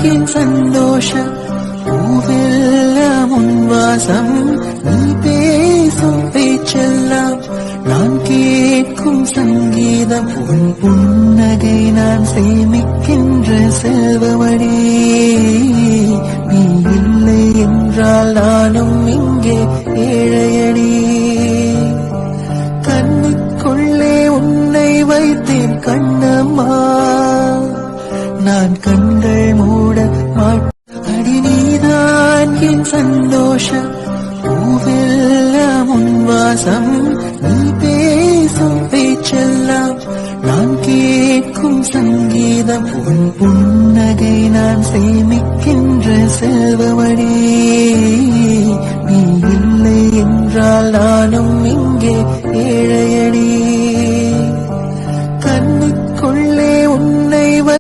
என் சந்தோஷம் பூவெல்லாம் உன் வாசம் நீ பேசும் பேச்செல்லாம் நான் கேட்கும் சங்கீதம் உன் புன்னகை நான் சேமிக்கின்ற செல்வமடி நீ இல்லை என்றால் நானும் இங்கே ஏழையடி கண்ணுக்குள்ளே உன்னை வைத்தேன் கண்ணம்மா நான் கண்கள் மூட அடி நீதான் என் சந்தோஷம் பூவெல்லாம் உன் வாசம் நீ பேசும் பேச்செல்லாம் நான் கேட்கும் சங்கீதம் உன் புன்னகை நான் சேமிக்கின்ற செல்வமடி நீ இல்லை என்றால் நானும் இங்கே ஏழையடி